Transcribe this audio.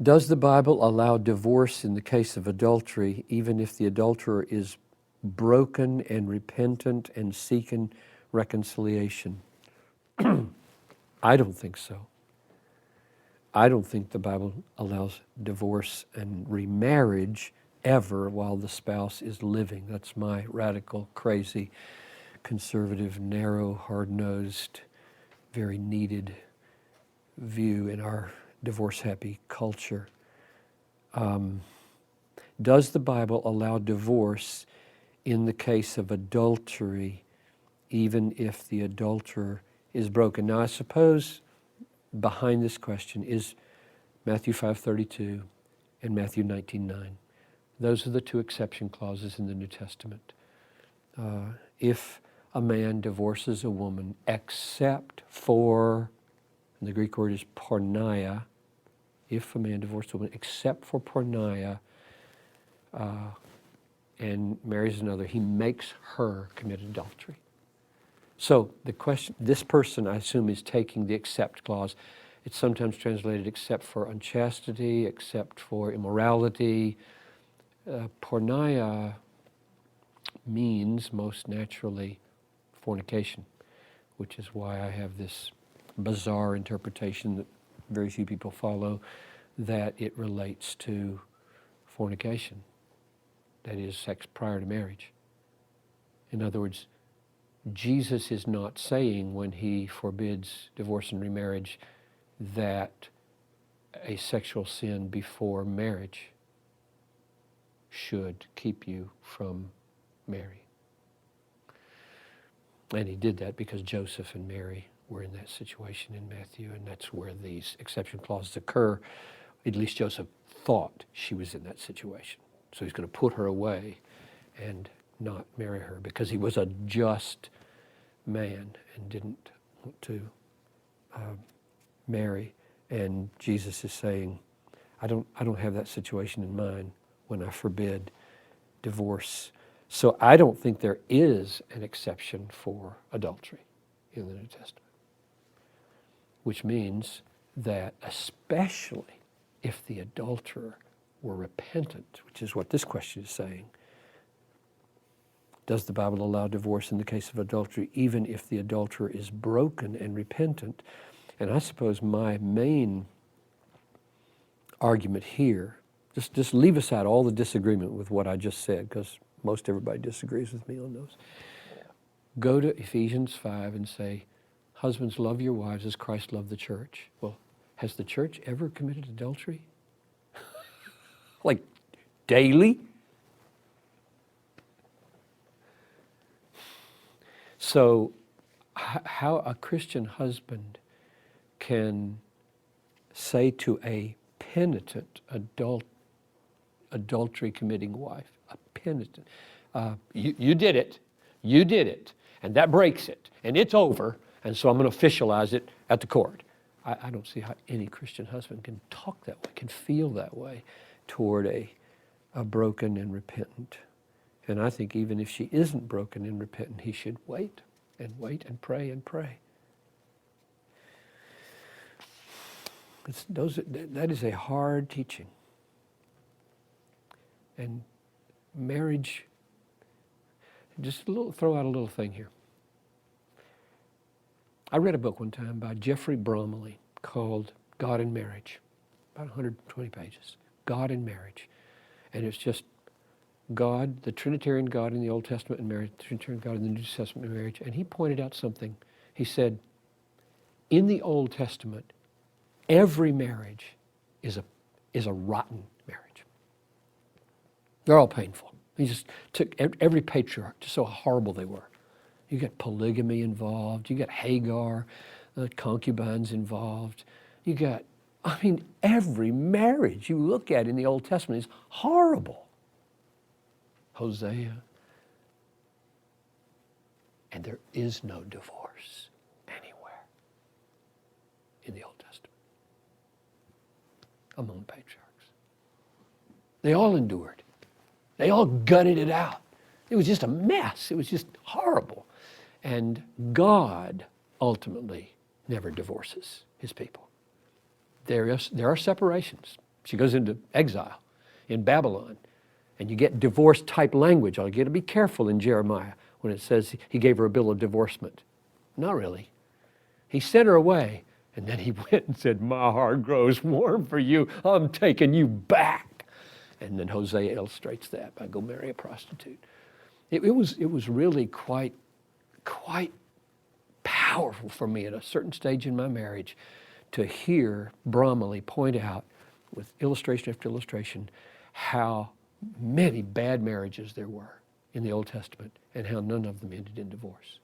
Does the Bible allow divorce in the case of adultery, even if the adulterer is broken and repentant and seeking reconciliation? I don't think so. I don't think the Bible allows divorce and remarriage ever while the spouse is living. That's my radical, crazy, conservative, narrow, hard-nosed, very needed view in our divorce-happy culture. Does the Bible allow divorce in the case of adultery, even if the adulterer is broken? Now, I suppose behind this question is Matthew 5:32 and Matthew 19:9. Those are the two exception clauses in the New Testament. If a man divorces a woman except for, and the Greek word is porneia, if a man divorces a woman except for porneia and marries another, he makes her commit adultery. So the question, this person, I assume, is taking the except clause. It's sometimes translated except for unchastity, except for immorality. Porneia means most naturally fornication, which is why I have this bizarre interpretation that very few people follow, that it relates to fornication, that is, sex prior to marriage. In other words, Jesus is not saying when he forbids divorce and remarriage that a sexual sin before marriage should keep you from marrying. And he did that because Joseph and Mary were in that situation in Matthew, and that's where these exception clauses occur. At least Joseph thought she was in that situation. So he's going to put her away and not marry her because he was a just man and didn't want to marry. And Jesus is saying, I don't have that situation in mind when I forbid divorce. So I don't think there is an exception for adultery in the New Testament, which means that especially if the adulterer were repentant, which is what this question is saying, does the Bible allow divorce in the case of adultery even if the adulterer is broken and repentant? And I suppose my main argument here, just leave aside all the disagreement with what I just said, because most everybody disagrees with me on those. Go to Ephesians 5 and say, husbands, love your wives as Christ loved the church. Well, has the church ever committed adultery? Like daily? So how a Christian husband can say to a penitent adultery committing wife, a penitent, you did it, and that breaks it, and it's over, and so I'm going to officialize it at the court. I don't see how any Christian husband can talk that way, can feel that way toward a broken and repentant. And I think even if she isn't broken and repentant, he should wait and pray and pray. That is a hard teaching. And marriage, just throw out a little thing here. I read a book one time by Jeffrey Bromley called God and Marriage, about 120 pages. God and Marriage. And it's just God, the Trinitarian God in the Old Testament and marriage, the Trinitarian God in the New Testament and marriage. And he pointed out something. He said, in the Old Testament, every marriage is a rotten marriage. They're all painful. He just took every patriarch, just so horrible they were. You got polygamy involved. You got Hagar, concubines involved. You got, every marriage you look at in the Old Testament is horrible. Hosea. And there is no divorce anywhere in the Old Testament among patriarchs. They all endured. They all gutted it out. It was just a mess. It was just horrible. And God ultimately never divorces his people. There are separations. She goes into exile in Babylon. And you get divorce-type language. I'll get to be careful in Jeremiah when it says he gave her a bill of divorcement. Not really. He sent her away, and then he went and said, my heart grows warm for you. I'm taking you back. And then Hosea illustrates that by go marry a prostitute. It was really quite powerful for me at a certain stage in my marriage to hear Bromley point out with illustration after illustration how many bad marriages there were in the Old Testament and how none of them ended in divorce.